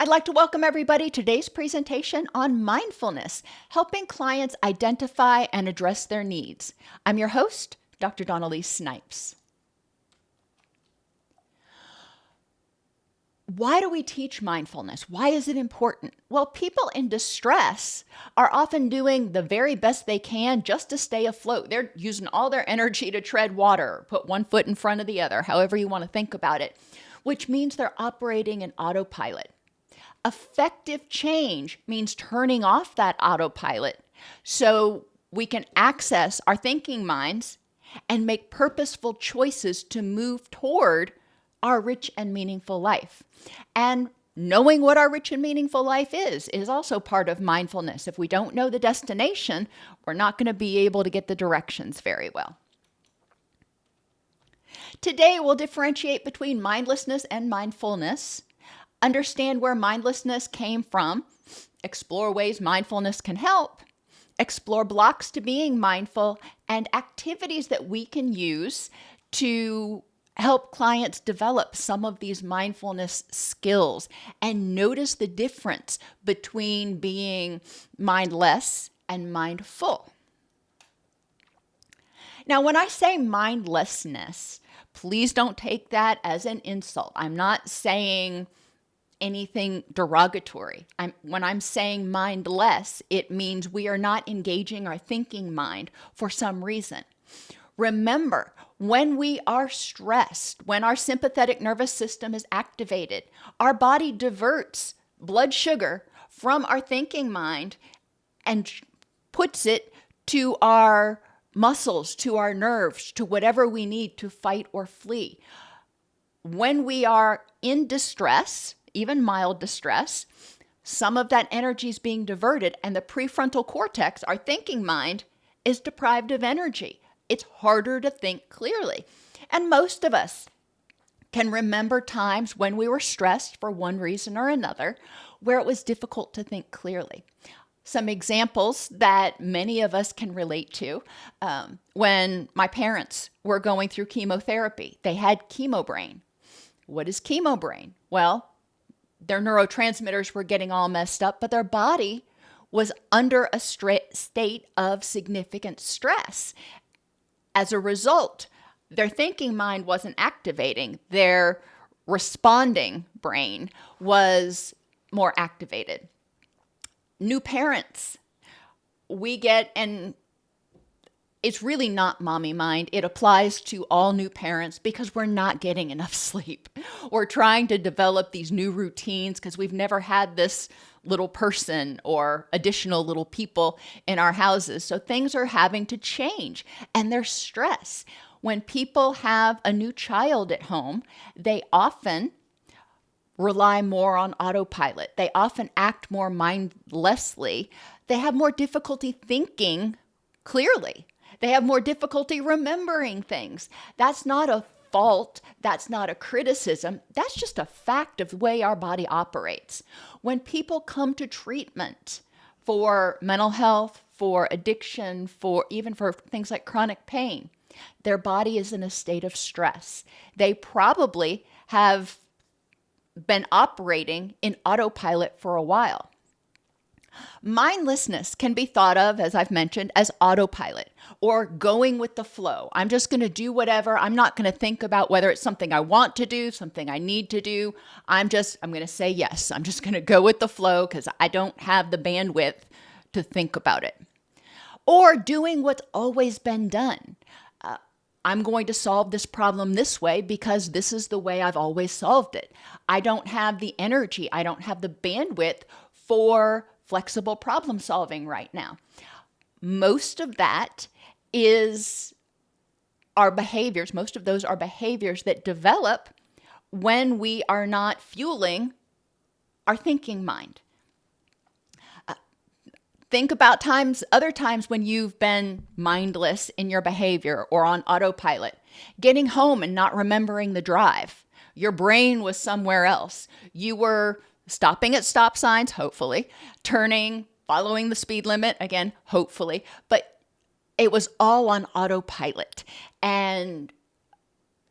I'd like to welcome everybody to today's presentation on mindfulness, helping clients identify and address their needs. I'm your host, Dr. Dawn-Elise Snipes. Why do we teach mindfulness? Why is it important? Well, people in distress are often doing the very best they can just to stay afloat. They're using all their energy to tread water, put one foot in front of the other, however you want to think about it, which means they're operating in autopilot. Effective change means turning off that autopilot so we can access our thinking minds and make purposeful choices to move toward our rich and meaningful life. And knowing what our rich and meaningful life is also part of mindfulness. If we don't know the destination, we're not going to be able to get the directions very well. Today, we'll differentiate between mindlessness and mindfulness, understand where mindlessness came from, explore ways mindfulness can help, explore blocks to being mindful, and activities that we can use to help clients develop some of these mindfulness skills and notice the difference between being mindless and mindful. Now, when I say mindlessness, please don't take that as an insult. I'm not saying anything derogatory. When I'm saying mindless, it means we are not engaging our thinking mind for some reason. Remember, when we are stressed, when our sympathetic nervous system is activated, our body diverts blood sugar from our thinking mind and puts it to our muscles, to our nerves, to whatever we need to fight or flee. When we are in distress, even mild distress, some of that energy is being diverted, and the prefrontal cortex, our thinking mind, is deprived of energy. It's harder to think clearly. And most of us can remember times when we were stressed for one reason or another, where it was difficult to think clearly. Some examples that many of us can relate to, when my parents were going through chemotherapy, they had chemo brain. What is chemo brain? Well, their neurotransmitters were getting all messed up, but their body was under a state of significant stress. As a result, their thinking mind wasn't activating. Their responding brain was more activated. New parents, we get, and it's really not mommy mind. It applies to all new parents because we're not getting enough sleep. We're trying to develop these new routines because we've never had this little person or additional little people in our houses. So things are having to change, and there's stress. When people have a new child at home, they often rely more on autopilot. They often act more mindlessly. They have more difficulty thinking clearly. They have more difficulty remembering things. That's not a fault. That's not a criticism. That's just a fact of the way our body operates. When people come to treatment for mental health, for addiction, even for things like chronic pain, their body is in a state of stress. They probably have been operating in autopilot for a while. Mindlessness can be thought of, as I've mentioned, as autopilot or going with the flow. I'm just going to do whatever. I'm not going to think about whether it's something I want to do, something I need to do. I'm going to say yes. I'm just going to go with the flow because I don't have the bandwidth to think about it. Or doing what's always been done. I'm going to solve this problem this way because this is the way I've always solved it. I don't have the energy. I don't have the bandwidth for flexible problem solving right now. Most of that is our behaviors. Most of those are behaviors that develop when we are not fueling our thinking mind. Think about other times when you've been mindless in your behavior or on autopilot, getting home and not remembering the drive. Your brain was somewhere else. You were stopping at stop signs, hopefully, turning, following the speed limit, again, hopefully, but it was all on autopilot. And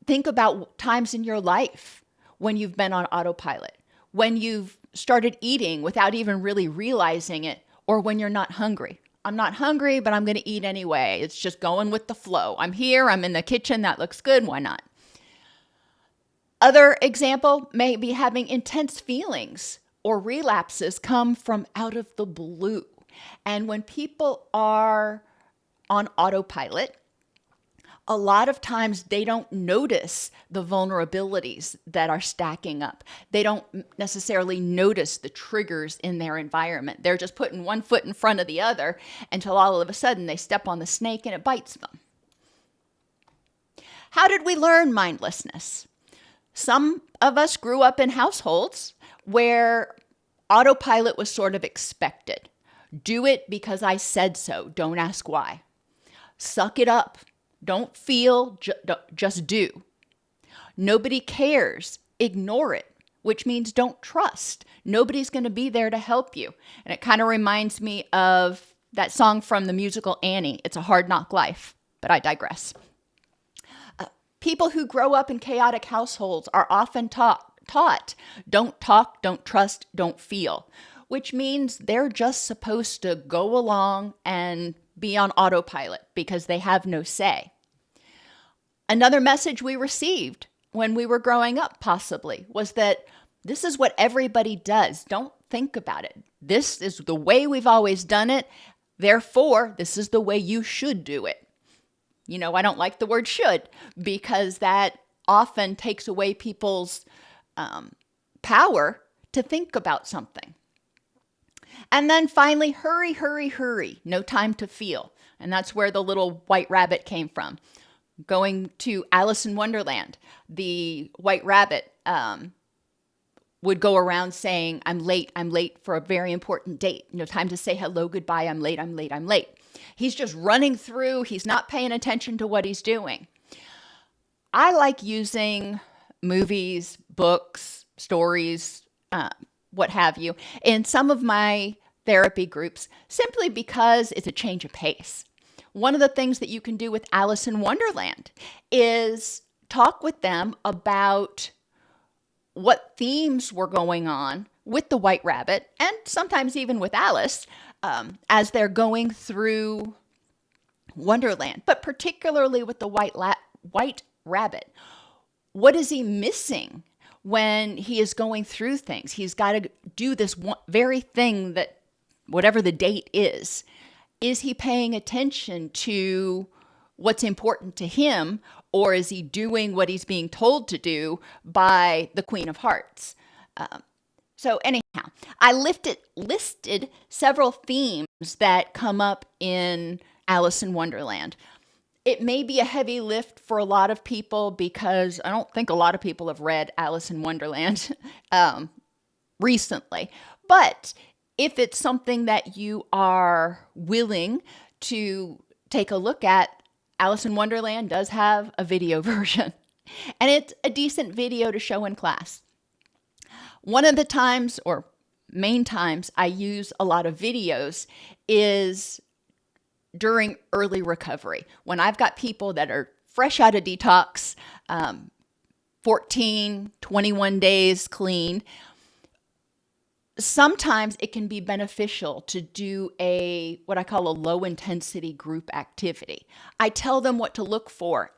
think about times in your life when you've been on autopilot, when you've started eating without even really realizing it, or when you're not hungry. I'm not hungry, but I'm going to eat anyway. It's just going with the flow. I'm here, I'm in the kitchen, that looks good, why not? Other example may be having intense feelings or relapses come from out of the blue. And when people are on autopilot, a lot of times they don't notice the vulnerabilities that are stacking up. They don't necessarily notice the triggers in their environment. They're just putting one foot in front of the other until all of a sudden they step on the snake and it bites them. How did we learn mindlessness? Some of us grew up in households where autopilot was sort of expected. Do it because I said so. Don't ask why. Suck it up. Don't feel, just do. Nobody cares. Ignore it, which means don't trust. Nobody's going to be there to help you. And it kind of reminds me of that song from the musical Annie, It's a Hard Knock Life, but I digress. People who grow up in chaotic households are often taught, don't talk, don't trust, don't feel, which means they're just supposed to go along and be on autopilot because they have no say. Another message we received when we were growing up possibly was that this is what everybody does. Don't think about it. This is the way we've always done it. Therefore, this is the way you should do it. You know, I don't like the word should because that often takes away people's power to think about something. And then finally, hurry, hurry, hurry. No time to feel. And that's where the little white rabbit came from. Going to Alice in Wonderland, the white rabbit would go around saying, I'm late for a very important date. No time to say hello, goodbye, I'm late. He's just running through. He's not paying attention to what he's doing. I like using movies, books, stories, what have you, in some of my therapy groups simply because it's a change of pace. One of the things that you can do with Alice in Wonderland is talk with them about what themes were going on with the White Rabbit and sometimes even with Alice as they're going through Wonderland, but particularly with the White Rabbit. What is he missing when he is going through things? He's got to do this one very thing that whatever the date is he paying attention to what's important to him, or is he doing what he's being told to do by the Queen of Hearts? So anyhow, I listed several themes that come up in Alice in Wonderland. It may be a heavy lift for a lot of people because I don't think a lot of people have read Alice in Wonderland recently, but if it's something that you are willing to take a look at, Alice in Wonderland does have a video version, and it's a decent video to show in class. One of the times, or main times, I use a lot of videos is during early recovery, when I've got people that are fresh out of detox, 14, 21 days clean. Sometimes it can be beneficial to do what I call a low intensity group activity. I tell them what to look for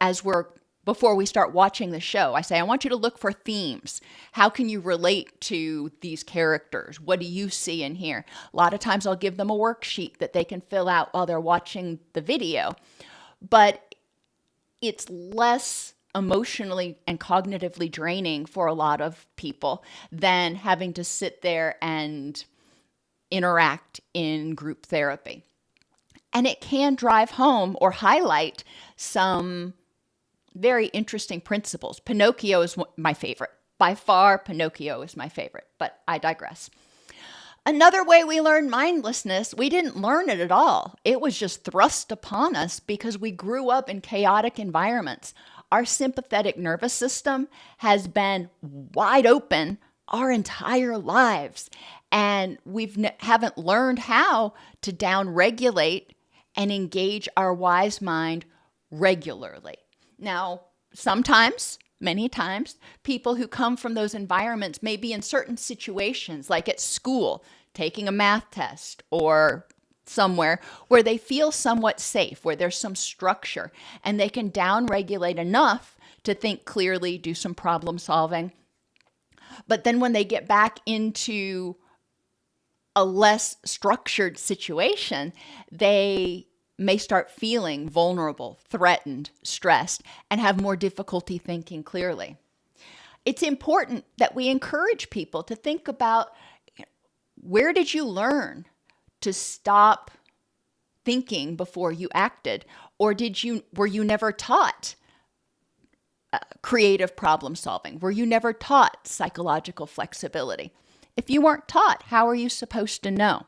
before we start watching the show. I say, I want you to look for themes. How can you relate to these characters? What do you see in here? A lot of times I'll give them a worksheet that they can fill out while they're watching the video, but it's less emotionally and cognitively draining for a lot of people than having to sit there and interact in group therapy. And it can drive home or highlight some very interesting principles. Pinocchio is my favorite. By far, Pinocchio is my favorite, but I digress. Another way we learn mindlessness, we didn't learn it at all. It was just thrust upon us because we grew up in chaotic environments. Our sympathetic nervous system has been wide open our entire lives, and we haven't learned how to downregulate and engage our wise mind regularly. Now, sometimes many times, people who come from those environments may be in certain situations, like at school, taking a math test, or somewhere where they feel somewhat safe, where there's some structure, and they can downregulate enough to think clearly, do some problem solving. But then when they get back into a less structured situation, they may start feeling vulnerable, threatened, stressed, and have more difficulty thinking clearly. It's important that we encourage people to think about, where did you learn to stop thinking before you acted? Or were you never taught creative problem solving? Were you never taught psychological flexibility? If you weren't taught, how are you supposed to know?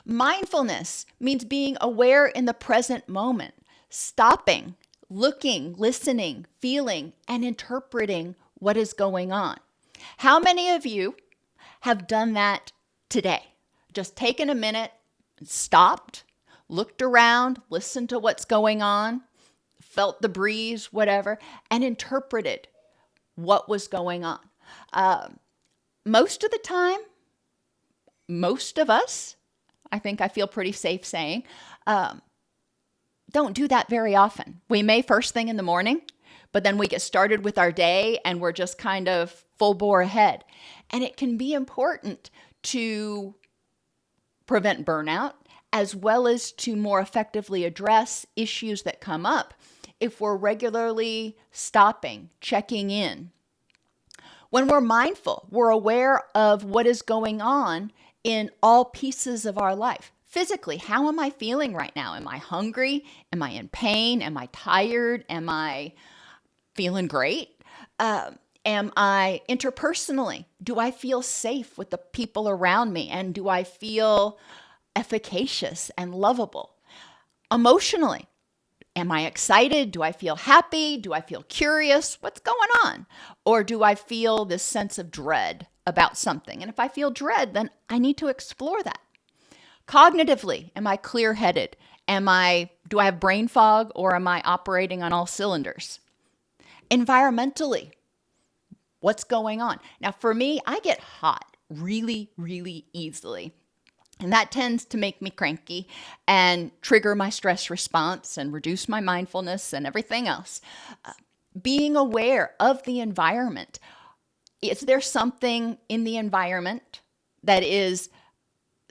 Mindfulness means being aware in the present moment, stopping, looking, listening, feeling, and interpreting what is going on. How many of you have done that today? Just taken a minute, stopped, looked around, listened to what's going on, felt the breeze, whatever, and interpreted what was going on. Most of the time, most of us, I think I feel pretty safe saying, don't do that very often. We may first thing in the morning, but then we get started with our day and we're just kind of full bore ahead. And it can be important to prevent burnout, as well as to more effectively address issues that come up if we're regularly stopping, checking in. When we're mindful, we're aware of what is going on in all pieces of our life. Physically, how am I feeling right now? Am I hungry? Am I in pain? Am I tired? Am I feeling great? Am I interpersonally? Do I feel safe with the people around me? And do I feel efficacious and lovable? Emotionally, am I excited? Do I feel happy? Do I feel curious? What's going on? Or do I feel this sense of dread about something? And if I feel dread, then I need to explore that. Cognitively, am I clear-headed? Do I have brain fog, or am I operating on all cylinders? Environmentally, what's going on? Now, for me, I get hot really, really easily. And that tends to make me cranky and trigger my stress response and reduce my mindfulness and everything else. Being aware of the environment. Is there something in the environment that is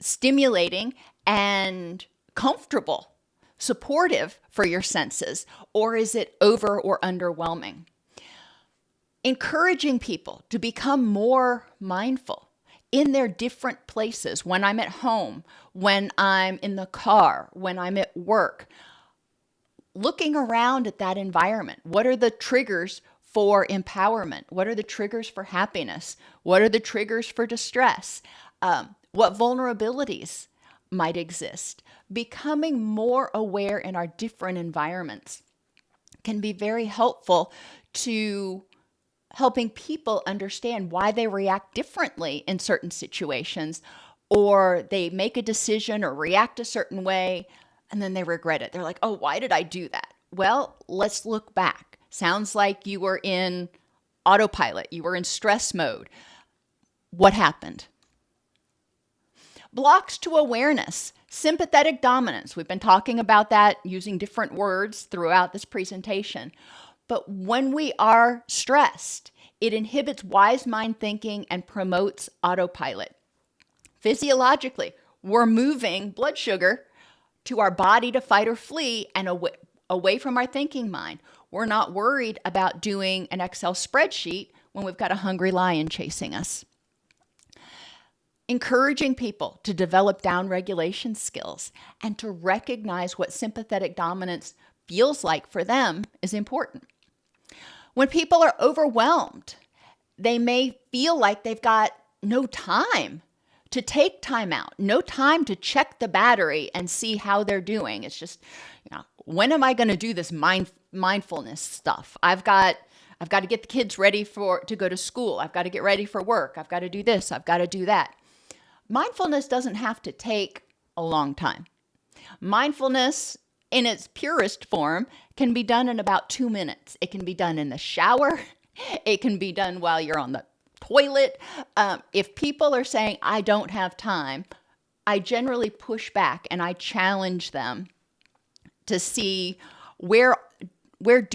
stimulating and comfortable, supportive for your senses, or is it over or underwhelming? Encouraging people to become more mindful in their different places, when I'm at home, when I'm in the car, when I'm at work, looking around at that environment. What are the triggers for empowerment? What are the triggers for happiness? What are the triggers for distress? What vulnerabilities might exist? Becoming more aware in our different environments can be very helpful to helping people understand why they react differently in certain situations, or they make a decision or react a certain way, and then they regret it. They're like, oh, why did I do that? Well, let's look back. Sounds like you were in autopilot. You were in stress mode. What happened? Blocks to awareness. Sympathetic dominance. We've been talking about that using different words throughout this presentation. But when we are stressed, it inhibits wise mind thinking and promotes autopilot. Physiologically, we're moving blood sugar to our body to fight or flee and away from our thinking mind. We're not worried about doing an Excel spreadsheet when we've got a hungry lion chasing us. Encouraging people to develop down-regulation skills and to recognize what sympathetic dominance feels like for them is important. When people are overwhelmed, they may feel like they've got no time to take time out, no time to check the battery and see how they're doing. It's just, when am I going to do this mindfulness stuff? I've got to get the kids ready to go to school. I've got to get ready for work. I've got to do this. I've got to do that. Mindfulness doesn't have to take a long time. Mindfulness in its purest form, can be done in about 2 minutes. It can be done in the shower. It can be done while you're on the toilet. If people are saying, I don't have time, I generally push back and I challenge them to see where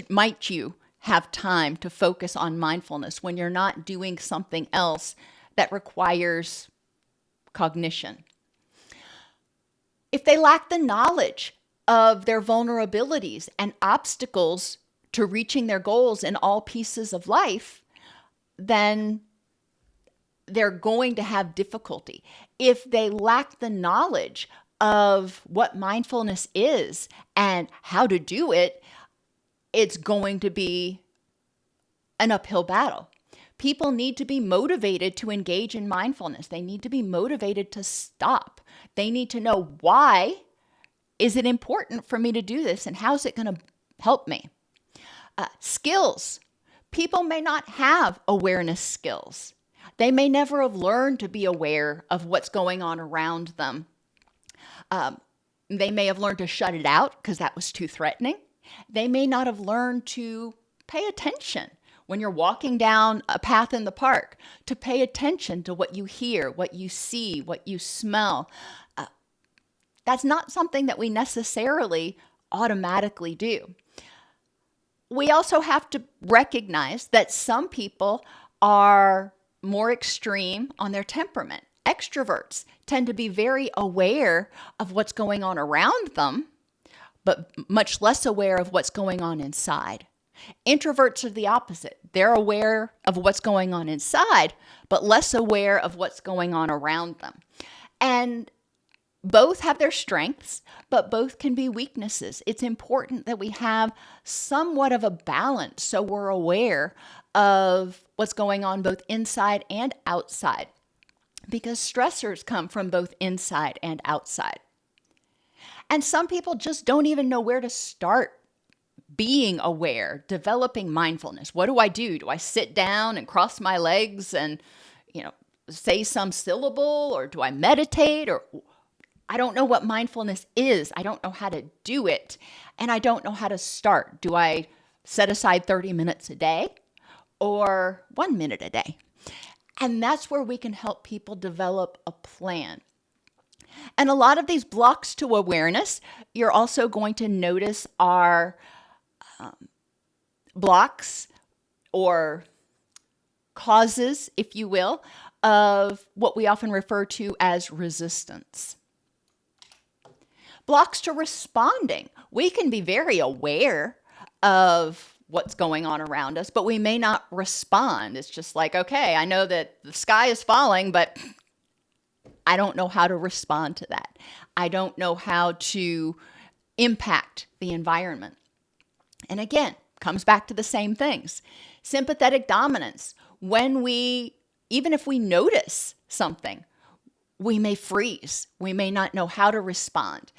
might you have time to focus on mindfulness when you're not doing something else that requires cognition. If they lack the knowledge of their vulnerabilities and obstacles to reaching their goals in all pieces of life, then they're going to have difficulty. If they lack the knowledge of what mindfulness is and how to do it, it's going to be an uphill battle. People need to be motivated to engage in mindfulness. They need to be motivated to stop. They need to know, why is it important for me to do this, and how's it going to help me? Skills. People may not have awareness skills. They may never have learned to be aware of what's going on around them. They may have learned to shut it out because that was too threatening. They may not have learned to pay attention when you're walking down a path in the park, to pay attention to what you hear, what you see, what you smell. That's not something that we necessarily automatically do. We also have to recognize that some people are more extreme on their temperament. Extroverts tend to be very aware of what's going on around them, but much less aware of what's going on inside. Introverts are the opposite. They're aware of what's going on inside, but less aware of what's going on around them. And both have their strengths, but both can be weaknesses. It's important that we have somewhat of a balance so we're aware of what's going on both inside and outside, because stressors come from both inside and outside. And some people just don't even know where to start being aware, developing mindfulness. What do I do? Do I sit down and cross my legs and, say some syllable, or do I meditate? Or I don't know what mindfulness is. I don't know how to do it, and I don't know how to start. Do I set aside 30 minutes a day or 1 minute a day? And that's where we can help people develop a plan. And a lot of these blocks to awareness, you're also going to notice are blocks or causes, if you will, of what we often refer to as resistance. Blocks to responding. We can be very aware of what's going on around us, but we may not respond. It's just like, okay, I know that the sky is falling, but I don't know how to respond to that. I don't know how to impact the environment. And again, comes back to the same things. Sympathetic dominance. Even if we notice something, we may freeze. We may not know how to respond.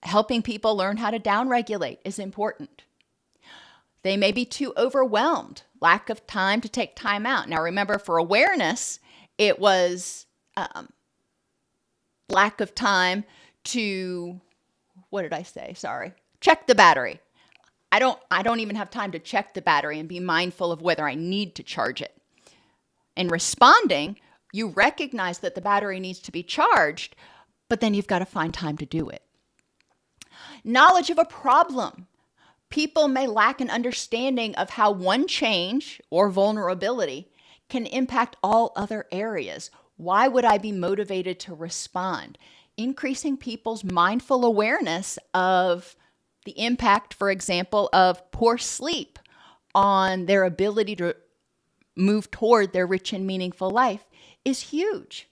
Helping people learn how to downregulate is important. They may be too overwhelmed, lack of time to take time out. Now remember, for awareness, it was lack of time to, check the battery. I don't even have time to check the battery and be mindful of whether I need to charge it. In responding, you recognize that the battery needs to be charged, but then you've got to find time to do it. Knowledge of a problem. People may lack an understanding of how one change or vulnerability can impact all other areas. Why would I be motivated to respond? Increasing people's mindful awareness of the impact, for example, of poor sleep on their ability to move toward their rich and meaningful life is huge.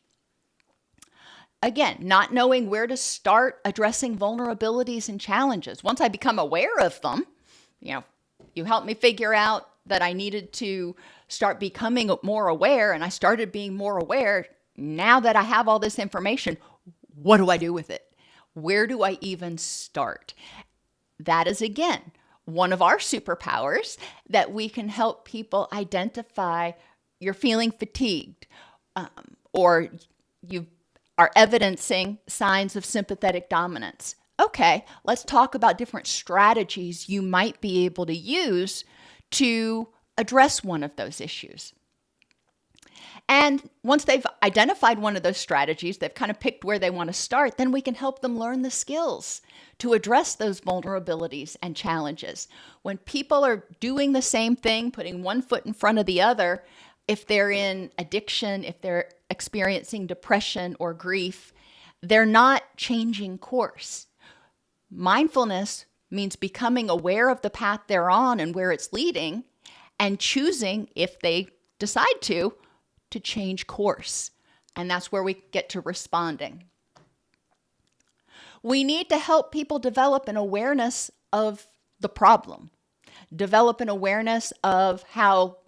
Again, not knowing where to start addressing vulnerabilities and challenges. Once I become aware of them, you helped me figure out that I needed to start becoming more aware, and I started being more aware. Now that I have all this information, what do I do with it? Where do I even start? That is, again, one of our superpowers, that we can help people identify you're feeling fatigued, or you are evidencing signs of sympathetic dominance. Okay, let's talk about different strategies you might be able to use to address one of those issues. And once they've identified one of those strategies, they've kind of picked where they want to start, then we can help them learn the skills to address those vulnerabilities and challenges. When people are doing the same thing, putting one foot in front of the other, if they're in addiction, if they're experiencing depression or grief, they're not changing course. Mindfulness means becoming aware of the path they're on and where it's leading, and choosing, if they decide to change course. And that's where we get to responding. We need to help people develop an awareness of the problem, develop an awareness of how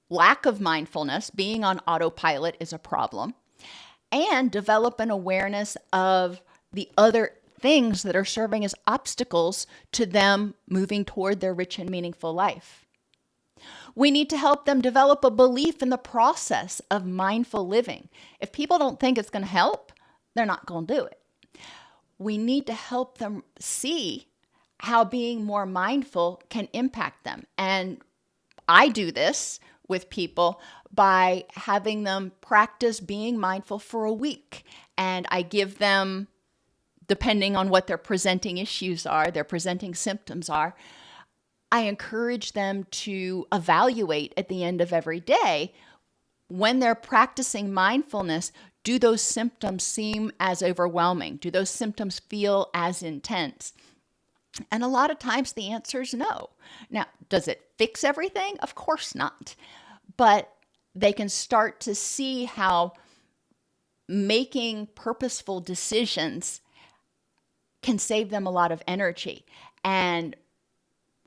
lack of mindfulness, being on autopilot, is a problem, and develop an awareness of the other things that are serving as obstacles to them moving toward their rich and meaningful life. We need to help them develop a belief in the process of mindful living. If people don't think it's going to help, they're not going to do it. We need to help them see how being more mindful can impact them. And I do this with people by having them practice being mindful for a week. And I give them, depending on what their presenting issues are, their presenting symptoms are, I encourage them to evaluate at the end of every day, when they're practicing mindfulness, do those symptoms seem as overwhelming? Do those symptoms feel as intense? And a lot of times the answer is no. Now, does it fix everything? Of course not. But they can start to see how making purposeful decisions can save them a lot of energy. And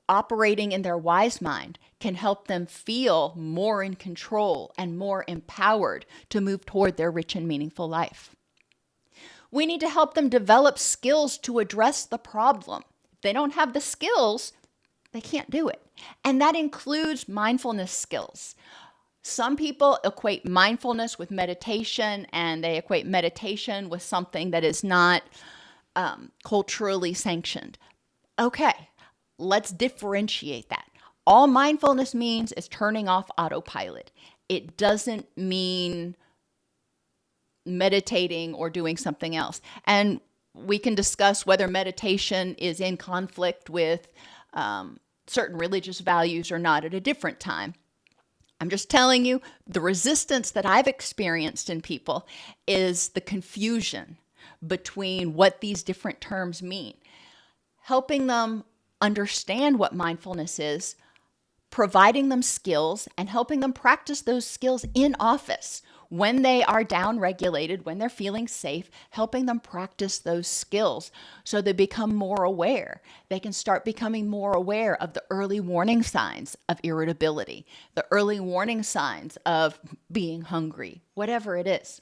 operating in their wise mind can help them feel more in control and more empowered to move toward their rich and meaningful life. We need to help them develop skills to address the problem. If they don't have the skills, they can't do it. And that includes mindfulness skills. Some people equate mindfulness with meditation, and they equate meditation with something that is not culturally sanctioned. Okay. Let's differentiate that. All mindfulness means is turning off autopilot. It doesn't mean meditating or doing something else. And we can discuss whether meditation is in conflict with certain religious values or not at a different time. I'm just telling you, the resistance that I've experienced in people is the confusion between what these different terms mean. Helping them understand what mindfulness is, providing them skills, and helping them practice those skills in office when they are down-regulated, when they're feeling safe, helping them practice those skills so they become more aware. They can start becoming more aware of the early warning signs of irritability, the early warning signs of being hungry, whatever it is.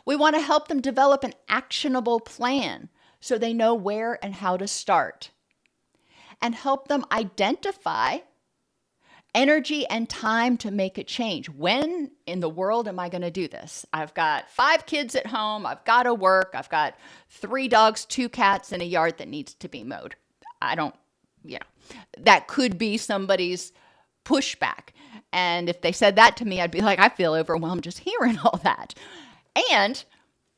We want to help them develop an actionable plan so they know where and how to start, and help them identify energy and time to make a change. When in the world am I going to do this? I've got 5 kids at home. I've got to work. I've got 3 dogs, 2 cats, and a yard that needs to be mowed. That could be somebody's pushback. And if they said that to me, I'd be like, I feel overwhelmed just hearing all that. And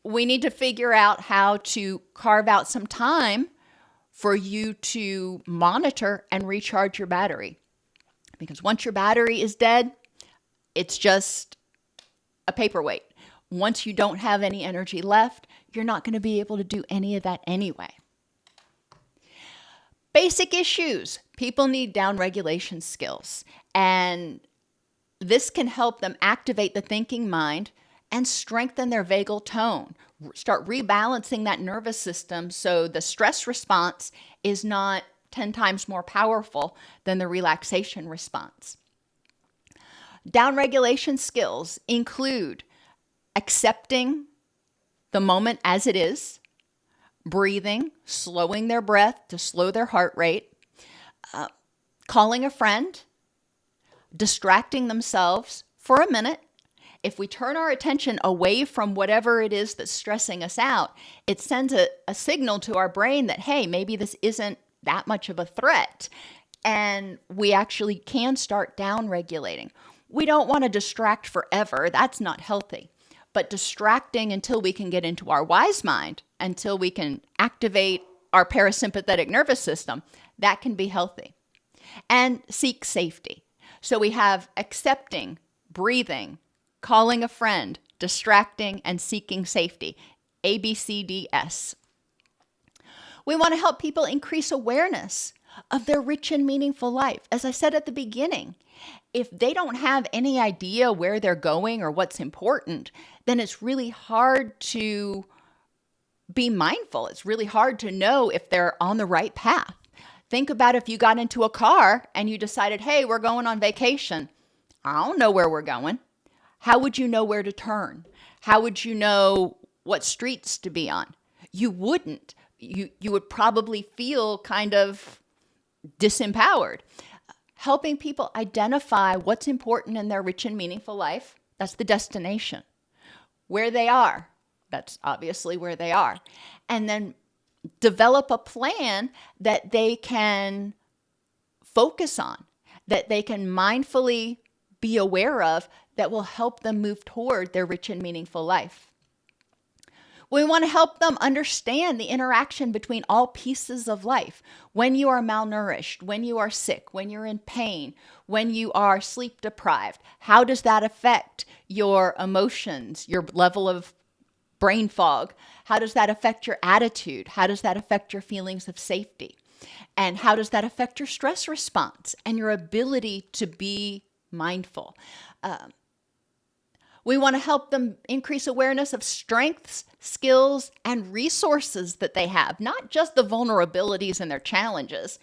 we need to figure out how to carve out some time for you to monitor and recharge your battery. Because once your battery is dead, it's just a paperweight. Once you don't have any energy left, you're not going to be able to do any of that anyway. Basic issues. People need down-regulation skills. And this can help them activate the thinking mind and strengthen their vagal tone. Start rebalancing that nervous system so the stress response is not 10 times more powerful than the relaxation response. Down-regulation skills include accepting the moment as it is, breathing, slowing their breath to slow their heart rate, calling a friend, distracting themselves for a minute, If we turn our attention away from whatever it is that's stressing us out, it sends a signal to our brain that, hey, maybe this isn't that much of a threat. And we actually can start down regulating. We don't want to distract forever. That's not healthy. But distracting until we can get into our wise mind, until we can activate our parasympathetic nervous system, that can be healthy. And seek safety. So we have accepting, breathing, calling a friend, distracting, and seeking safety. ABCDS. We want to help people increase awareness of their rich and meaningful life. As I said at the beginning, if they don't have any idea where they're going or what's important, then it's really hard to be mindful. It's really hard to know if they're on the right path. Think about if you got into a car and you decided, hey, we're going on vacation. I don't know where we're going. How would you know where to turn? How would you know what streets to be on? You wouldn't. You would probably feel kind of disempowered. Helping people identify what's important in their rich and meaningful life, that's the destination. Where they are, that's obviously where they are. And then develop a plan that they can focus on, that they can mindfully be aware of, that will help them move toward their rich and meaningful life. We want to help them understand the interaction between all pieces of life. When you are malnourished, when you are sick, when you're in pain, when you are sleep deprived, how does that affect your emotions, your level of brain fog? How does that affect your attitude? How does that affect your feelings of safety? And how does that affect your stress response and your ability to be mindful? We want to help them increase awareness of strengths, skills, and resources that they have, not just the vulnerabilities and their challenges.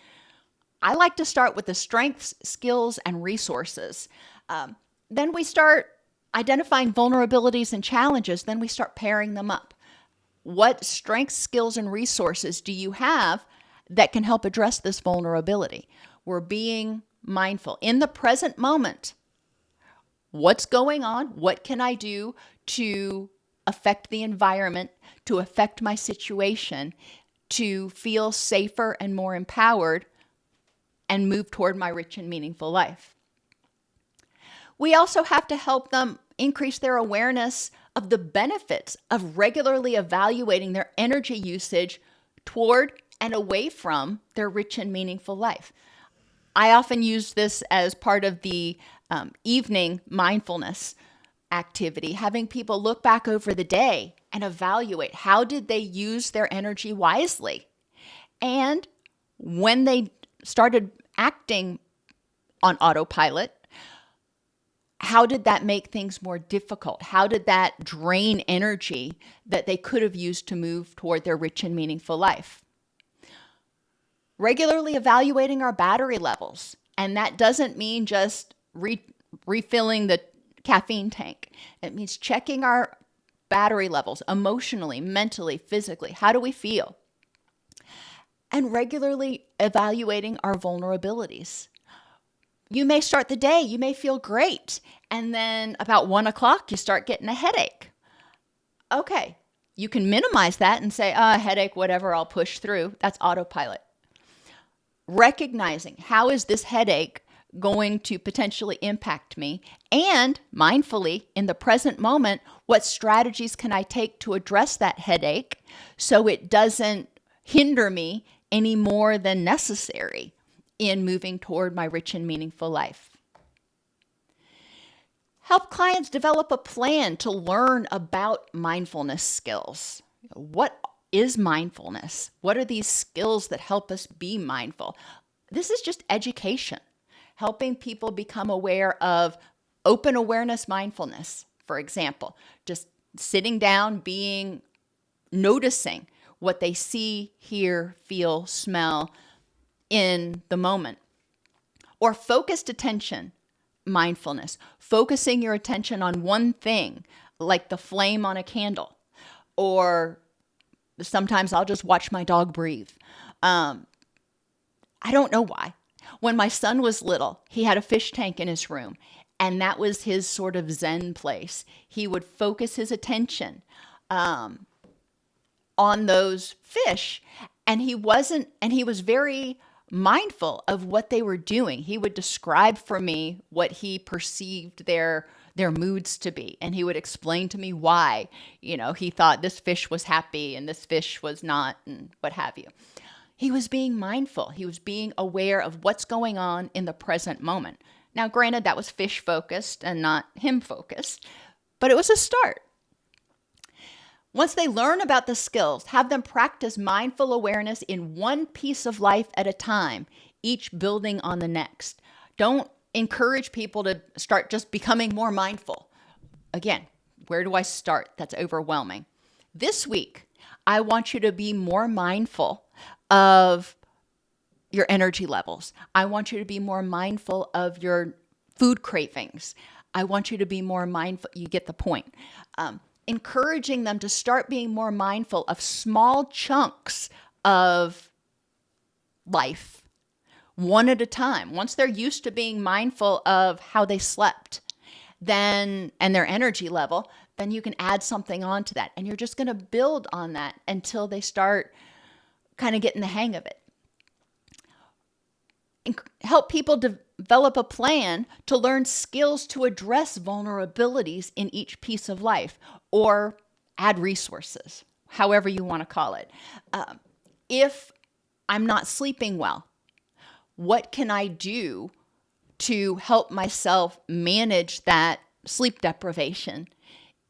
I like to start with the strengths, skills, and resources. Then we start identifying vulnerabilities and challenges. Then we start pairing them up. What strengths, skills, and resources do you have that can help address this vulnerability? We're being mindful in the present moment. What's going on? What can I do to affect the environment, to affect my situation, to feel safer and more empowered and move toward my rich and meaningful life? We also have to help them increase their awareness of the benefits of regularly evaluating their energy usage toward and away from their rich and meaningful life. I often use this as part of the evening mindfulness activity, having people look back over the day and evaluate how did they use their energy wisely. And when they started acting on autopilot, how did that make things more difficult? How did that drain energy that they could have used to move toward their rich and meaningful life? Regularly evaluating our battery levels. And that doesn't mean just refilling the caffeine tank. It means checking our battery levels emotionally, mentally, physically. How do we feel? And regularly evaluating our vulnerabilities. You may start the day, you may feel great, and then about 1 o'clock, you start getting a headache. Okay, you can minimize that and say, headache, whatever, I'll push through. That's autopilot. Recognizing how is this headache going to potentially impact me, and mindfully in the present moment, what strategies can I take to address that headache so it doesn't hinder me any more than necessary in moving toward my rich and meaningful life. Help clients develop a plan to learn about mindfulness skills. What is mindfulness? What are these skills that help us be mindful? This is just education, helping people become aware of open awareness mindfulness, for example, just sitting down, noticing what they see, hear, feel, smell in the moment. Or focused attention mindfulness, focusing your attention on one thing, like the flame on a candle, or sometimes I'll just watch my dog breathe. I don't know why. When my son was little, he had a fish tank in his room, And that was his sort of Zen place. He would focus his attention on those fish, and he was very mindful of what they were doing. He would describe for me what he perceived their moods to be, and he would explain to me why, he thought this fish was happy and this fish was not, and what have you. He was being mindful. He was being aware of what's going on in the present moment. Now, granted, that was fish focused and not him focused, but it was a start. Once they learn about the skills, have them practice mindful awareness in one piece of life at a time, each building on the next. Don't encourage people to start just becoming more mindful. Again, where do I start? That's overwhelming. This week, I want you to be more mindful of your energy levels. I want you to be more mindful of your food cravings. I want you to be more mindful. You get the point. Encouraging them to start being more mindful of small chunks of life, one at a time. Once they're used to being mindful of how they slept, and their energy level, then you can add something onto that. And you're just going to build on that until they start kind of getting the hang of it. Help people develop a plan to learn skills to address vulnerabilities in each piece of life, or add resources, however you want to call it. If I'm not sleeping well, what can I do to help myself manage that sleep deprivation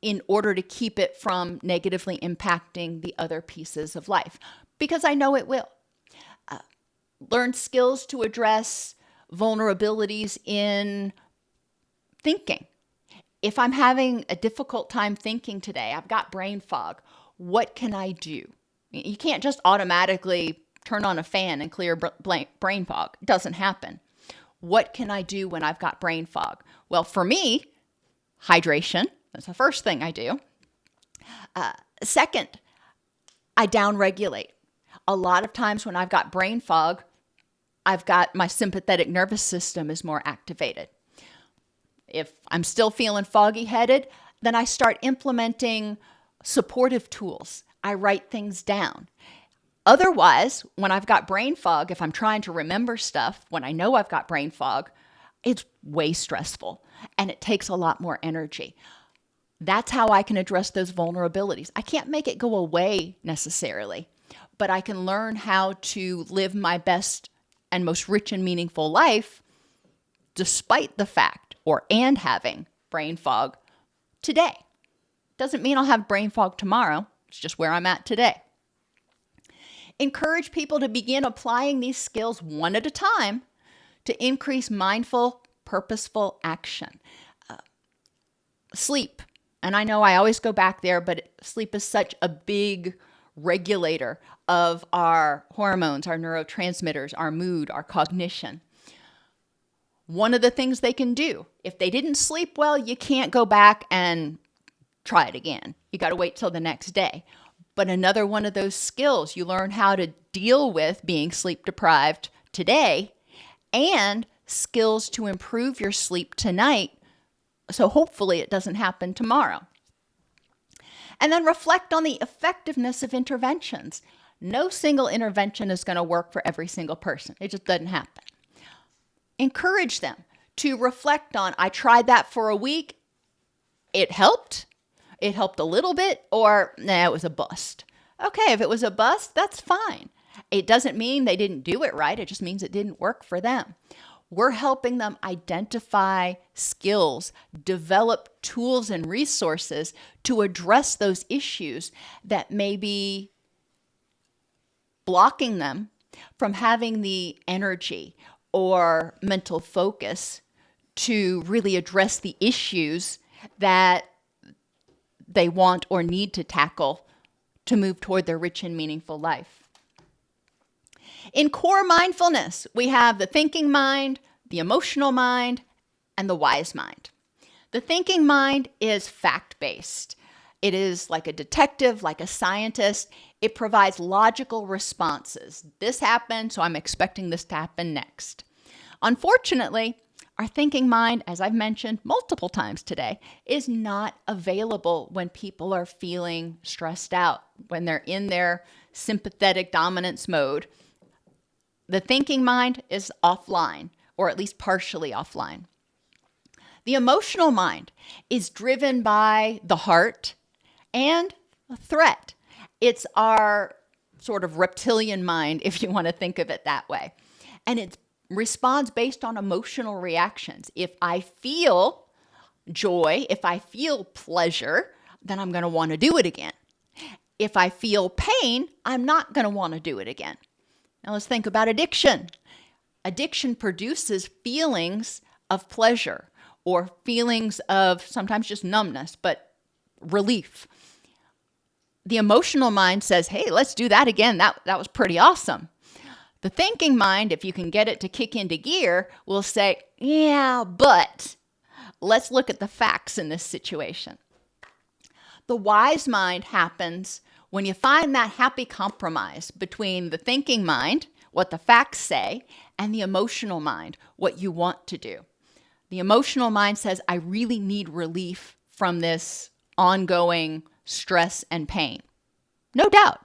in order to keep it from negatively impacting the other pieces of life? Because I know it will. Learn skills to address vulnerabilities in thinking. If I'm having a difficult time thinking today, I've got brain fog, what can I do? You can't just automatically turn on a fan and clear brain fog. It doesn't happen. What can I do when I've got brain fog? Well, for me, hydration. That's the first thing I do. Second, I downregulate. A lot of times when I've got brain fog, I've got my sympathetic nervous system is more activated. If I'm still feeling foggy-headed, then I start implementing supportive tools. I write things down. Otherwise, when I've got brain fog, if I'm trying to remember stuff, when I know I've got brain fog, it's way stressful and it takes a lot more energy. That's how I can address those vulnerabilities. I can't make it go away necessarily, but I can learn how to live my best and most rich and meaningful life despite the fact and having brain fog today. Doesn't mean I'll have brain fog tomorrow. It's just where I'm at today. Encourage people to begin applying these skills one at a time to increase mindful, purposeful action. Sleep. And I know I always go back there, but sleep is such a big regulator of our hormones, our neurotransmitters, our mood, our cognition. One of the things they can do, if they didn't sleep well, you can't go back and try it again. You got to wait till the next day. But another one of those skills, you learn how to deal with being sleep deprived today, and skills to improve your sleep tonight, so hopefully it doesn't happen tomorrow. And then reflect on the effectiveness of interventions. No single intervention is going to work for every single person. It just doesn't happen. Encourage them to reflect on, I tried that for a week. It helped. It helped a little bit, or it was a bust. Okay, if it was a bust, that's fine. It doesn't mean they didn't do it right. It just means it didn't work for them. We're helping them identify skills, develop tools and resources to address those issues that may be blocking them from having the energy or mental focus to really address the issues that they want or need to tackle to move toward their rich and meaningful life. In core mindfulness, we have the thinking mind, the emotional mind, and the wise mind. The thinking mind is fact-based. It is like a detective, like a scientist. It provides logical responses. This happened, so I'm expecting this to happen next. Unfortunately, Our thinking mind, as I've mentioned multiple times today, is not available when people are feeling stressed out, when they're in their sympathetic dominance mode. The thinking mind is offline, or at least partially offline. The emotional mind is driven by the heart and a threat. It's our sort of reptilian mind, if you want to think of it that way. And it responds based on emotional reactions. If I feel joy, if I feel pleasure, then I'm going to want to do it again. If I feel pain, I'm not going to want to do it again. Now let's think about addiction. Addiction produces feelings of pleasure or feelings of sometimes just numbness, but relief. The emotional mind says, hey, let's do that again. That was pretty awesome. The thinking mind, if you can get it to kick into gear, will say, yeah, but let's look at the facts in this situation. The wise mind happens when you find that happy compromise between the thinking mind, what the facts say, and the emotional mind, what you want to do. The emotional mind says, I really need relief from this ongoing stress and pain. No doubt.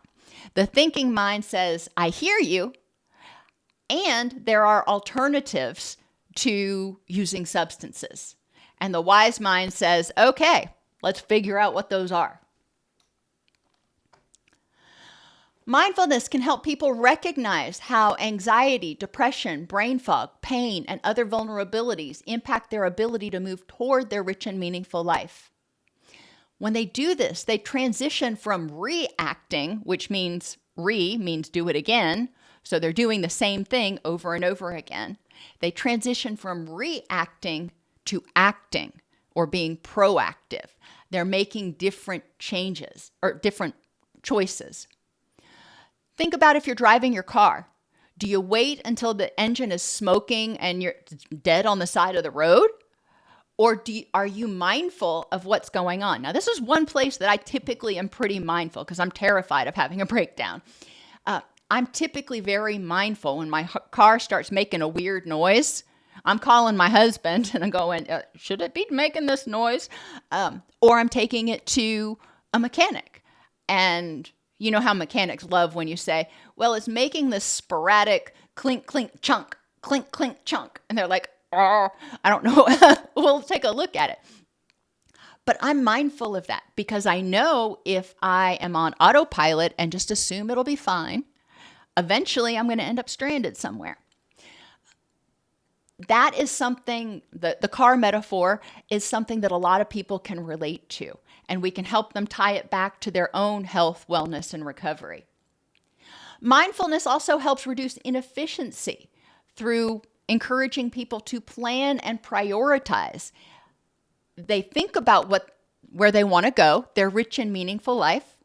The thinking mind says, I hear you, and there are alternatives to using substances. And the wise mind says, okay, let's figure out what those are. Mindfulness can help people recognize how anxiety, depression, brain fog, pain, and other vulnerabilities impact their ability to move toward their rich and meaningful life. When they do this, they transition from reacting, which means means do it again. So they're doing the same thing over and over again. They transition from reacting to acting or being proactive. They're making different changes or different choices. Think about if you're driving your car. Do you wait until the engine is smoking and you're dead on the side of the road? Or are you mindful of what's going on? Now, this is one place that I typically am pretty mindful because I'm terrified of having a breakdown. I'm typically very mindful when my car starts making a weird noise. I'm calling my husband and I'm going, should it be making this noise? Or I'm taking it to a mechanic. And you know how mechanics love when you say, well, it's making this sporadic clink, clink, chunk, clink, clink, chunk. And they're like, oh, I don't know. We'll take a look at it. But I'm mindful of that because I know if I am on autopilot and just assume it'll be fine, eventually I'm going to end up stranded somewhere. That is something, the car metaphor is something that a lot of people can relate to, and we can help them tie it back to their own health, wellness, and recovery. Mindfulness also helps reduce inefficiency through encouraging people to plan and prioritize. They think about where they want to go, their rich and meaningful life.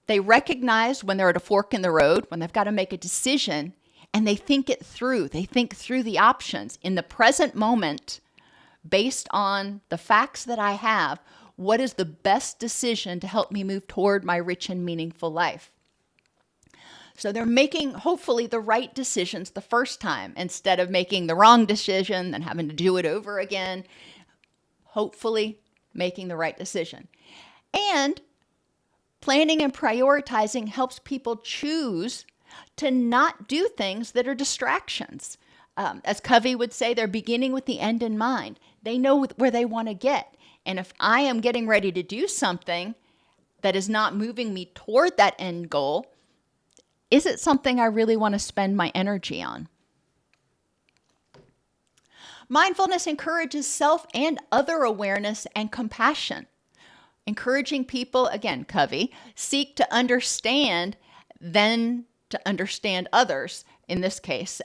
They recognize when they're at a fork in the road, when they've got to make a decision, and they think it through. They think through the options. In the present moment, based on the facts that I have, what is the best decision to help me move toward my rich and meaningful life? So they're making, hopefully, the right decisions the first time instead of making the wrong decision and having to do it over again. Hopefully, making the right decision. And planning and prioritizing helps people choose to not do things that are distractions. As Covey would say, they're beginning with the end in mind. They know where they want to get. And if I am getting ready to do something that is not moving me toward that end goal, is it something I really want to spend my energy on? Mindfulness encourages self and other awareness and compassion. Encouraging people, again, Covey, seek to understand, then to understand others. In this case,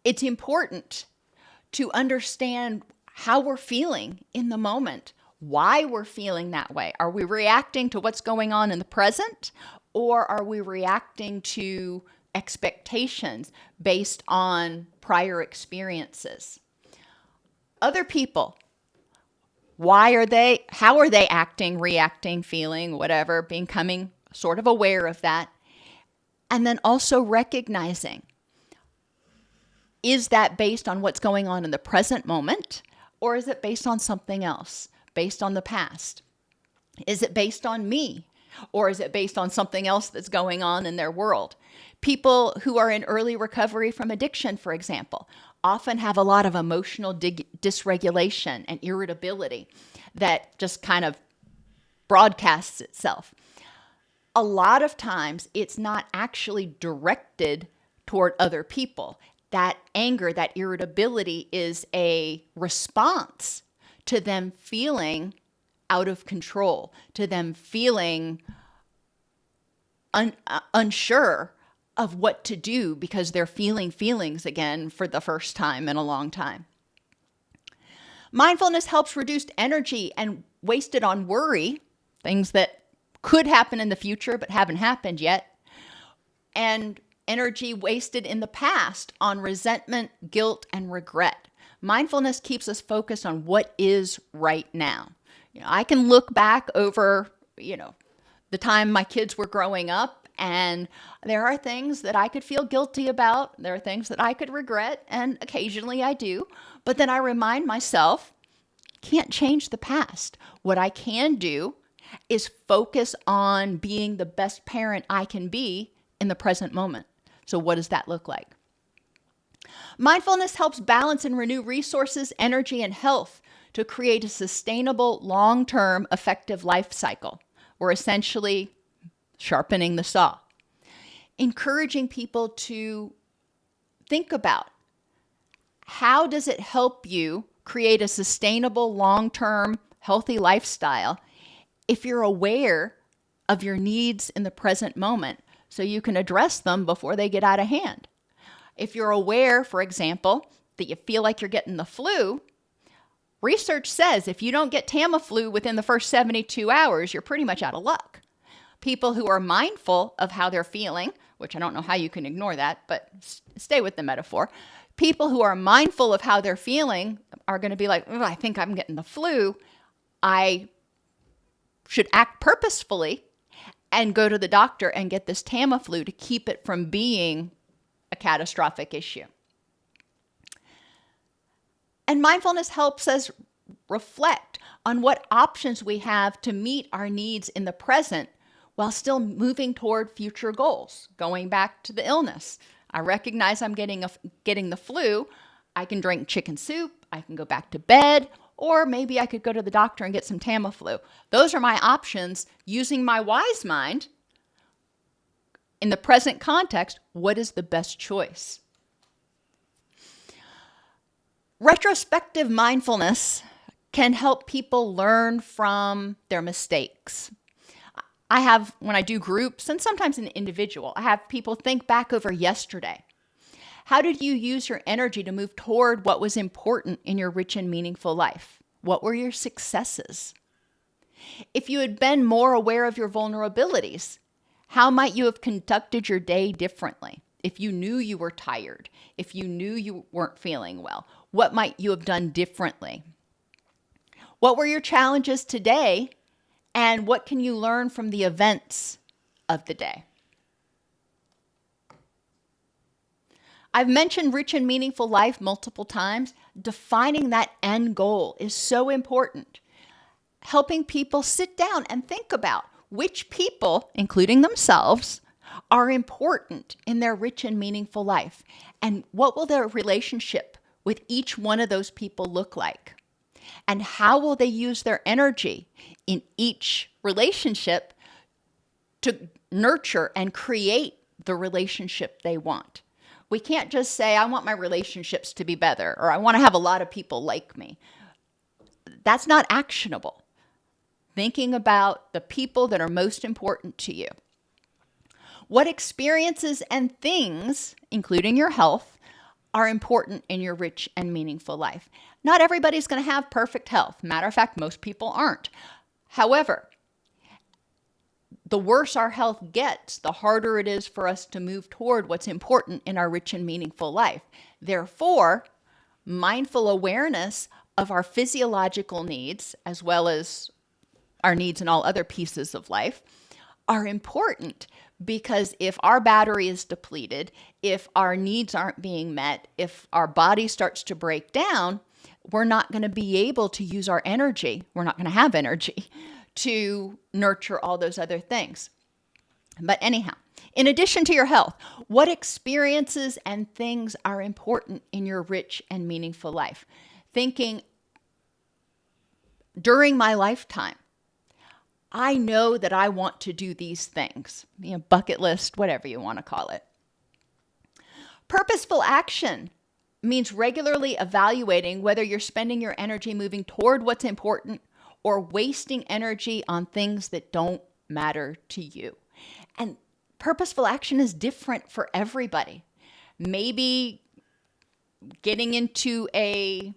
it's important to understand how we're feeling in the moment, why we're feeling that way. Are we reacting to what's going on in the present, or are we reacting to expectations based on prior experiences? Other people, how are they acting, reacting, feeling, whatever, becoming sort of aware of that. And then also recognizing Is that based on what's going on in the present moment, or is it based on something else, based on the past? Is it based on me, or is it based on something else that's going on in their world? People who are in early recovery from addiction, for example, often have a lot of emotional dysregulation and irritability that just kind of broadcasts itself. A lot of times it's not actually directed toward other people. That anger, that irritability is a response to them feeling out of control, to them feeling unsure of what to do because they're feeling feelings again for the first time in a long time. Mindfulness helps reduce energy and wasted on worry, things that could happen in the future but haven't happened yet, and energy wasted in the past on resentment, guilt, and regret. Mindfulness keeps us focused on what is right now. I can look back over, the time my kids were growing up, and there are things that I could feel guilty about. There are things that I could regret, and occasionally I do. But then I remind myself, can't change the past. What I can do is focus on being the best parent I can be in the present moment. So what does that look like? Mindfulness helps balance and renew resources, energy, and health to create a sustainable, long-term, effective life cycle. We're essentially sharpening the saw, encouraging people to think about how does it help you create a sustainable, long-term, healthy lifestyle if you're aware of your needs in the present moment so you can address them before they get out of hand. If you're aware, for example, that you feel like you're getting the flu, research says if you don't get Tamiflu within the first 72 hours, you're pretty much out of luck. People who are mindful of how they're feeling, which I don't know how you can ignore that, but stay with the metaphor. People who are mindful of how they're feeling are going to be like, I think I'm getting the flu. I should act purposefully and go to the doctor and get this Tamiflu to keep it from being a catastrophic issue. And mindfulness helps us reflect on what options we have to meet our needs in the present while still moving toward future goals. Going back to the illness, I recognize I'm getting the flu. I can drink chicken soup. I can go back to bed, or maybe I could go to the doctor and get some Tamiflu. Those are my options using my wise mind. In the present context, what is the best choice? Retrospective mindfulness can help people learn from their mistakes. When I do groups and sometimes an individual, I have people think back over yesterday. How did you use your energy to move toward what was important in your rich and meaningful life? What were your successes? If you had been more aware of your vulnerabilities, how might you have conducted your day differently? If you knew you were tired, if you knew you weren't feeling well, what might you have done differently? What were your challenges today, and what can you learn from the events of the day? I've mentioned rich and meaningful life multiple times. Defining that end goal is so important. Helping people sit down and think about which people, including themselves, are important in their rich and meaningful life, and what will their relationship with each one of those people look like, and how will they use their energy in each relationship to nurture and create the relationship they want. We can't just say, I want my relationships to be better, or I want to have a lot of people like me. That's not actionable. Thinking about the people that are most important to you. What experiences and things, including your health, are important in your rich and meaningful life. Not everybody's going to have perfect health. Matter of fact, most people aren't. However, the worse our health gets, the harder it is for us to move toward what's important in our rich and meaningful life. Therefore, mindful awareness of our physiological needs, as well as our needs in all other pieces of life, are important Because if our battery is depleted, if our needs aren't being met, if our body starts to break down, we're not going to be able to use our energy. We're not going to have energy to nurture all those other things. But anyhow, in addition to your health, what experiences and things are important in your rich and meaningful life? Thinking during my lifetime, I know that I want to do these things, bucket list, whatever you want to call it. Purposeful action means regularly evaluating whether you're spending your energy moving toward what's important or wasting energy on things that don't matter to you. And purposeful action is different for everybody. Maybe getting into an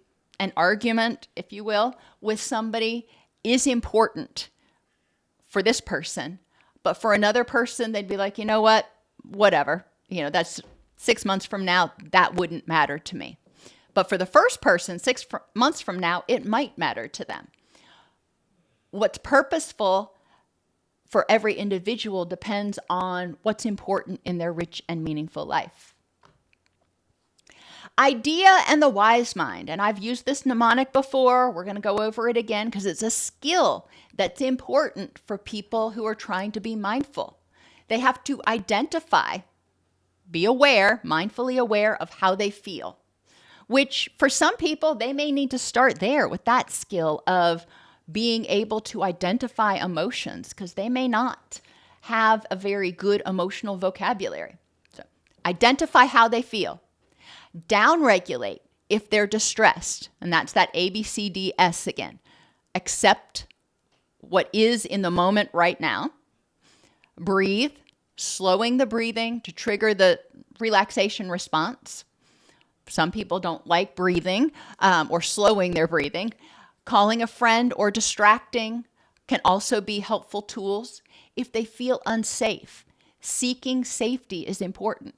argument, if you will, with somebody is important for this person, but for another person, they'd be like, you know what, whatever, that's 6 months from now, that wouldn't matter to me. But for the first person, 6 months from now, it might matter to them. What's purposeful for every individual depends on what's important in their rich and meaningful life. Idea and the wise mind. And I've used this mnemonic before. We're going to go over it again because it's a skill that's important for people who are trying to be mindful. They have to identify, be aware, mindfully aware of how they feel, which for some people, they may need to start there with that skill of being able to identify emotions because they may not have a very good emotional vocabulary. So identify how they feel. Downregulate if they're distressed, and that's that ABCDS again. Accept what is in the moment right now. Breathe, slowing the breathing to trigger the relaxation response. Some people don't like breathing or slowing their breathing. Calling a friend or distracting can also be helpful tools. If they feel unsafe, seeking safety is important.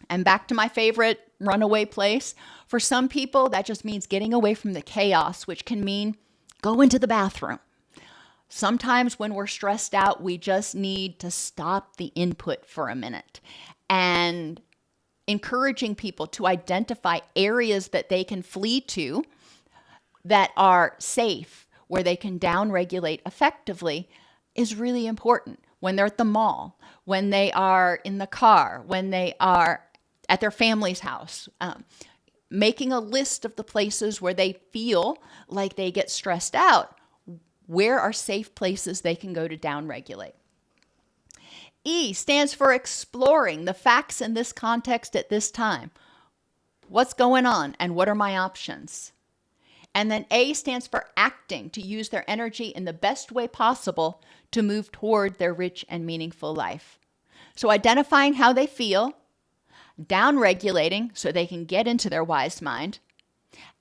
And back to my favorite runaway place. For some people, that just means getting away from the chaos, which can mean go into the bathroom. Sometimes when we're stressed out, we just need to stop the input for a minute. And encouraging people to identify areas that they can flee to that are safe, where they can downregulate effectively, is really important. When they're at the mall, when they are in the car, when they are at their family's house, making a list of the places where they feel like they get stressed out. Where are safe places they can go to downregulate? E stands for exploring the facts in this context at this time. What's going on and what are my options? And then A stands for acting, to use their energy in the best way possible to move toward their rich and meaningful life. So identifying how they feel, downregulating so they can get into their wise mind,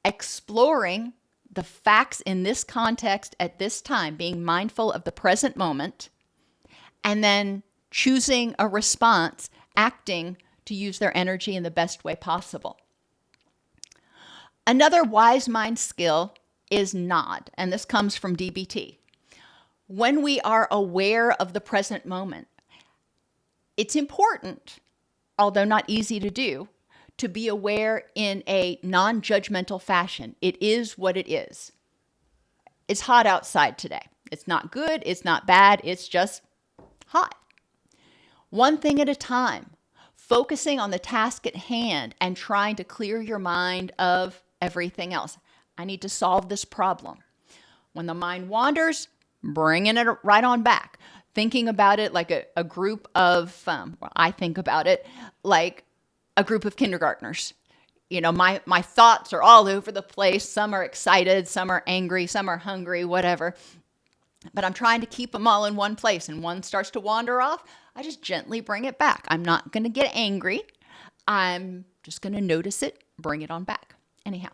exploring the facts in this context at this time, being mindful of the present moment, and then choosing a response, acting to use their energy in the best way possible. Another wise mind skill is NOD, and this comes from DBT. When we are aware of the present moment, it's important, although not easy to do, to be aware in a non-judgmental fashion. It is what it is. It's hot outside today. It's not good, it's not bad, it's just hot. One thing at a time, focusing on the task at hand and trying to clear your mind of everything else. I need to solve this problem. When the mind wanders, bringing it right on back. Thinking about it like a group of, I think about it like a group of kindergartners. My thoughts are all over the place. Some are excited, some are angry, some are hungry, whatever. But I'm trying to keep them all in one place, and one starts to wander off. I just gently bring it back. I'm not going to get angry. I'm just going to notice it, bring it on back. Anyhow.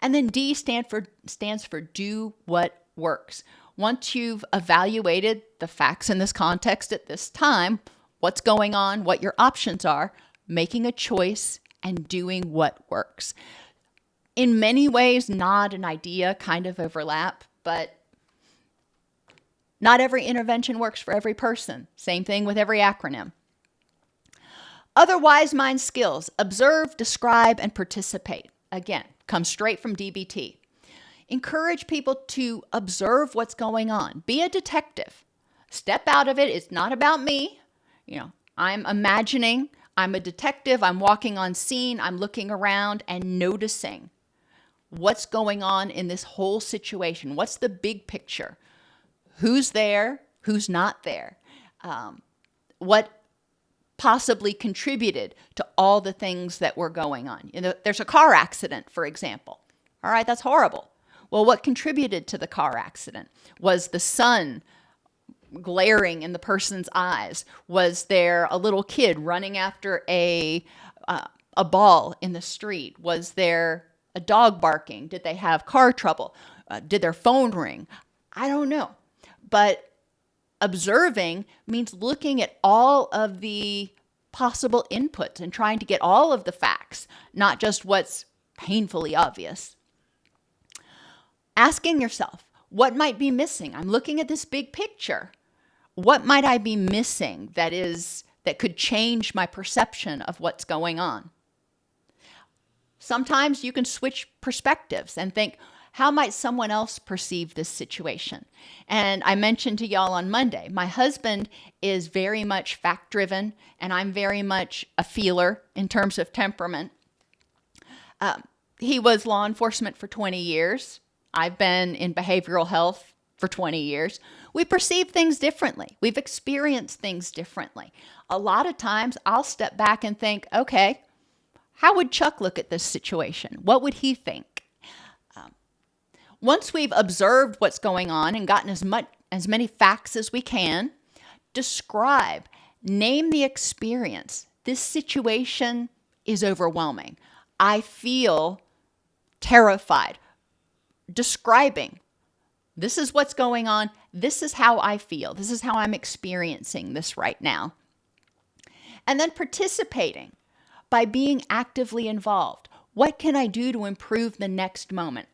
And then D stands for do what works. Once you've evaluated the facts in this context at this time, what's going on, what your options are, making a choice and doing what works. In many ways, NOD and idea kind of overlap, but Not every intervention works for every person. Same thing with every acronym. Other wise mind skills: observe, describe, and participate. Again, comes straight from DBT. Encourage people to observe what's going on. Be a detective. Step out of it. It's not about me. I'm imagining I'm a detective. I'm walking on scene. I'm looking around and noticing what's going on in this whole situation. What's the big picture? Who's there? Who's not there? What possibly contributed to all the things that were going on? There's a car accident, for example. All right, that's horrible. Well, what contributed to the car accident? Was the sun glaring in the person's eyes? Was there a little kid running after a ball in the street? Was there a dog barking? Did they have car trouble? Did their phone ring? I don't know. But observing means looking at all of the possible inputs and trying to get all of the facts, not just what's painfully obvious. Asking yourself, what might be missing? I'm looking at this big picture. What might I be missing that could change my perception of what's going on? Sometimes you can switch perspectives and think, how might someone else perceive this situation? And I mentioned to y'all on Monday, my husband is very much fact-driven, and I'm very much a feeler in terms of temperament. He was law enforcement for 20 years. I've been in behavioral health for 20 years. We perceive things differently. We've experienced things differently. A lot of times I'll step back and think, okay, how would Chuck look at this situation? What would he think? Once we've observed what's going on and gotten as many facts as we can, describe, name the experience. This situation is overwhelming. I feel terrified. Describing, this is what's going on. This is how I feel. This is how I'm experiencing this right now. And then participating by being actively involved. What can I do to improve the next moment?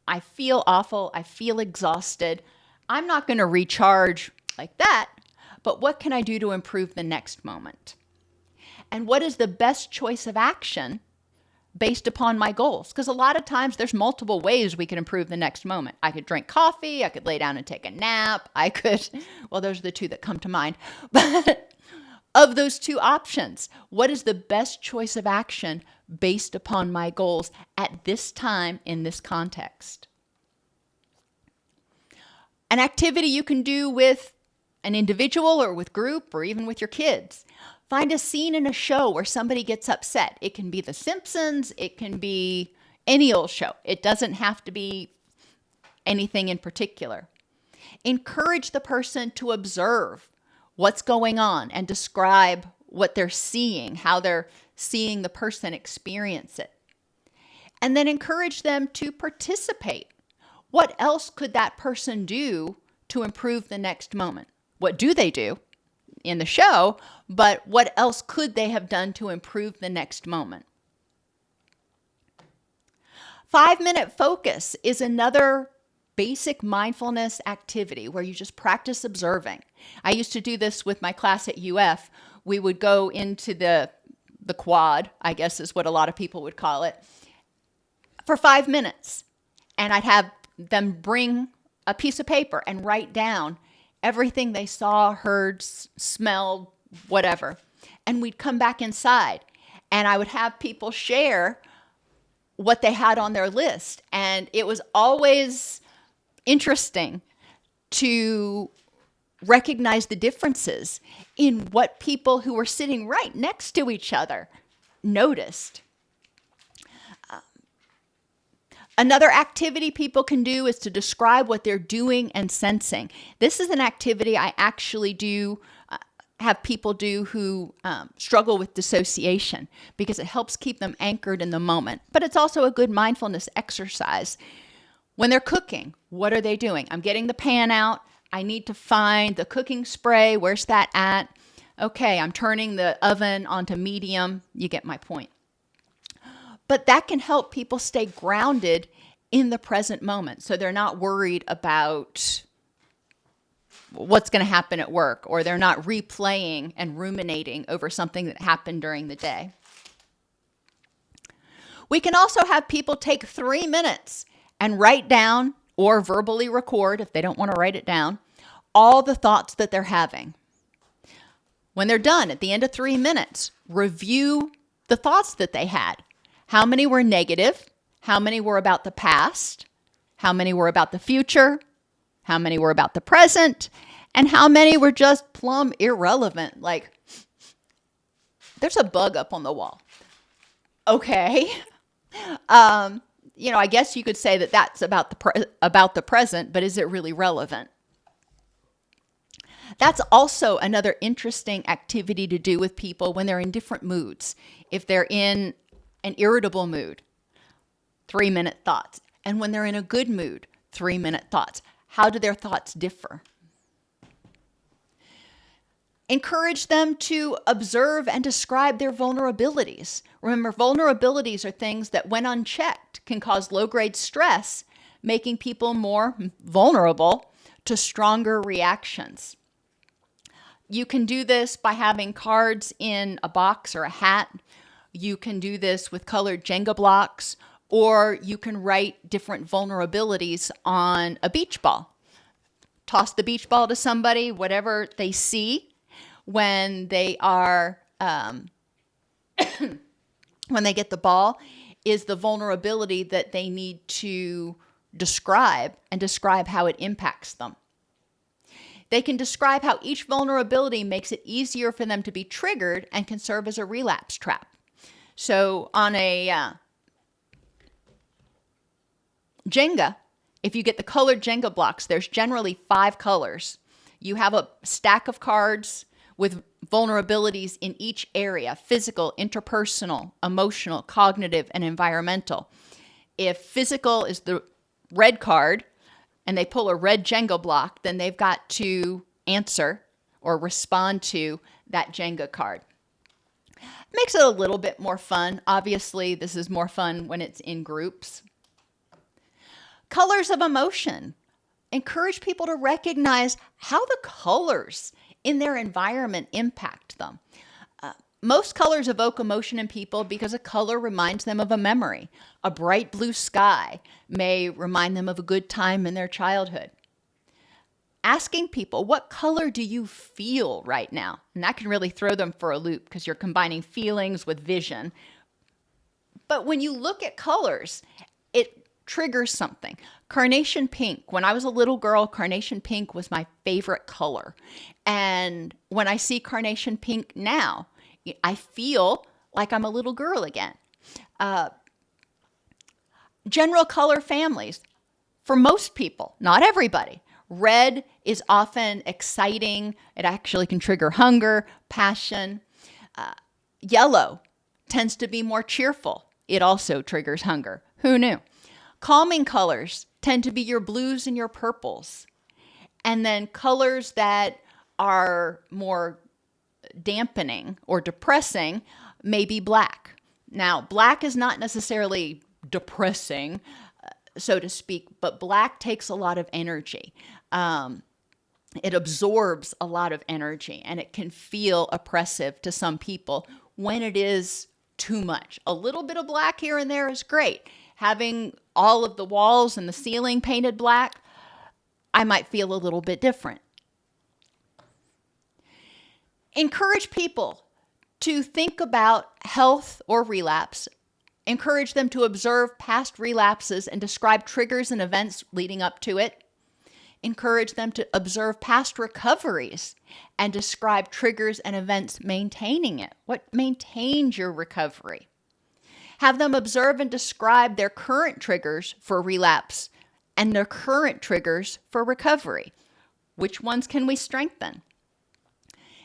I feel awful. I feel exhausted. I'm not going to recharge like that, but what can I do to improve the next moment? And what is the best choice of action based upon my goals? Because a lot of times there's multiple ways we can improve the next moment. I could drink coffee. I could lay down and take a nap. Well, those are the two that come to mind. But of those two options, what is the best choice of action based upon my goals at this time in this context? An activity you can do with an individual or with group or even with your kids. Find a scene in a show where somebody gets upset. It can be The Simpsons. It can be any old show. It doesn't have to be anything in particular. Encourage the person to observe what's going on and describe what they're seeing, how they're seeing the person experience it. And then encourage them to participate. What else could that person do to improve the next moment? What do they do in the show, but what else could they have done to improve the next moment? 5-minute focus is another basic mindfulness activity where you just practice observing. I used to do this with my class at UF. We would go into the quad, I guess is what a lot of people would call it, for 5 minutes. And I'd have them bring a piece of paper and write down everything they saw, heard, smelled, whatever. And we'd come back inside and I would have people share what they had on their list. And it was always interesting to recognize the differences in what people who were sitting right next to each other noticed. Another activity people can do is to describe what they're doing and sensing. This is an activity I actually do have people do who struggle with dissociation because it helps keep them anchored in the moment. But it's also a good mindfulness exercise. When they're cooking, what are they doing? I'm getting the pan out. I need to find the cooking spray. Where's that at? Okay, I'm turning the oven onto medium. You get my point. But that can help people stay grounded in the present moment so they're not worried about what's going to happen at work, or they're not replaying and ruminating over something that happened during the day. We can also have people take 3 minutes and write down or verbally record, if they don't want to write it down, all the thoughts that they're having. When they're done, at the end of 3 minutes, review the thoughts that they had. How many were negative? How many were about the past? How many were about the future? How many were about the present? And how many were just plumb irrelevant? Like, there's a bug up on the wall. Okay. I guess you could say that that's about the present, but is it really relevant? That's also another interesting activity to do with people when they're in different moods. If they're in an irritable mood, 3-minute thoughts. And when they're in a good mood, 3-minute thoughts. How do their thoughts differ? Encourage them to observe and describe their vulnerabilities. Remember, vulnerabilities are things that, when unchecked, can cause low-grade stress, making people more vulnerable to stronger reactions. You can do this by having cards in a box or a hat. You can do this with colored Jenga blocks, or you can write different vulnerabilities on a beach ball. Toss the beach ball to somebody, whatever they see when they are, when they get the ball, is the vulnerability that they need to describe, and describe how it impacts them. They can describe how each vulnerability makes it easier for them to be triggered and can serve as a relapse trap. So on a Jenga, if you get the colored Jenga blocks, there's generally 5 colors. You have a stack of cards with vulnerabilities in each area: physical, interpersonal, emotional, cognitive, and environmental. If physical is the red card and they pull a red Jenga block, then they've got to answer or respond to that Jenga card. Makes it a little bit more fun. Obviously, this is more fun when it's in groups. Colors of emotion. Encourage people to recognize how the colors in their environment impact them. Most colors evoke emotion in people because a color reminds them of a memory. A bright blue sky may remind them of a good time in their childhood. Asking people, what color do you feel right now? And that can really throw them for a loop because you're combining feelings with vision. But when you look at colors, it triggers something. Carnation pink. When I was a little girl, carnation pink was my favorite color. And when I see carnation pink now, I feel like I'm a little girl again. General color families. For most people, not everybody, red is often exciting. It actually can trigger hunger, passion. Yellow tends to be more cheerful. It also triggers hunger. Who knew? Calming colors tend to be your blues and your purples. And then colors that are more dampening or depressing may be black. Now, black is not necessarily depressing, so to speak, but black takes a lot of energy. It absorbs a lot of energy, and it can feel oppressive to some people when it is too much. A little bit of black here and there is great. Having all of the walls and the ceiling painted black, I might feel a little bit different. Encourage people to think about health or relapse. Encourage them to observe past relapses and describe triggers and events leading up to it. Encourage them to observe past recoveries and describe triggers and events maintaining it. What maintains your recovery? Have them observe and describe their current triggers for relapse and their current triggers for recovery. Which ones can we strengthen?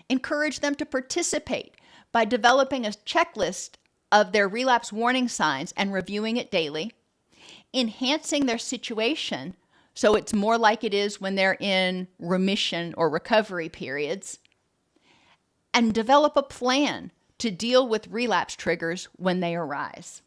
Encourage them to participate by developing a checklist of their relapse warning signs and reviewing it daily, enhancing their situation so it's more like it is when they're in remission or recovery periods, and develop a plan to deal with relapse triggers when they arise.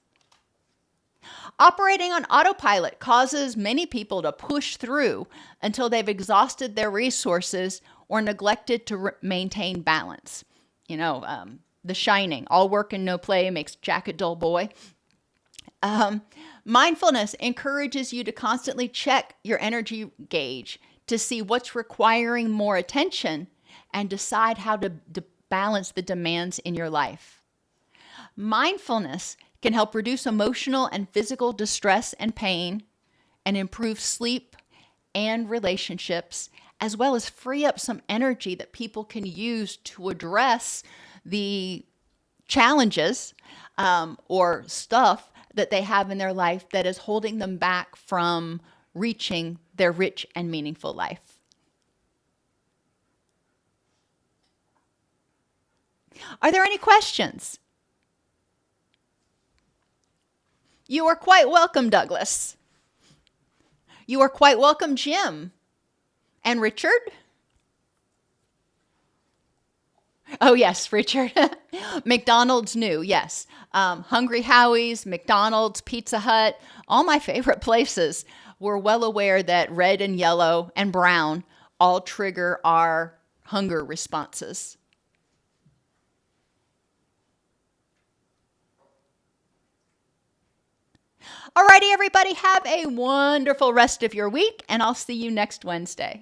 Operating on autopilot causes many people to push through until they've exhausted their resources or neglected to maintain balance. The Shining, all work and no play makes Jack a dull boy. Mindfulness encourages you to constantly check your energy gauge to see what's requiring more attention and decide how to balance the demands in your life. Mindfulness can help reduce emotional and physical distress and pain and improve sleep and relationships, as well as free up some energy that people can use to address the challenges or stuff that they have in their life that is holding them back from reaching their rich and meaningful life. Are there any questions? You are quite welcome, Douglas. You are quite welcome, Jim. And Richard? Oh, yes, Richard. McDonald's new, yes. Hungry Howie's, McDonald's, Pizza Hut, all my favorite places. We're well aware that red and yellow and brown all trigger our hunger responses. Alrighty, everybody, have a wonderful rest of your week, and I'll see you next Wednesday.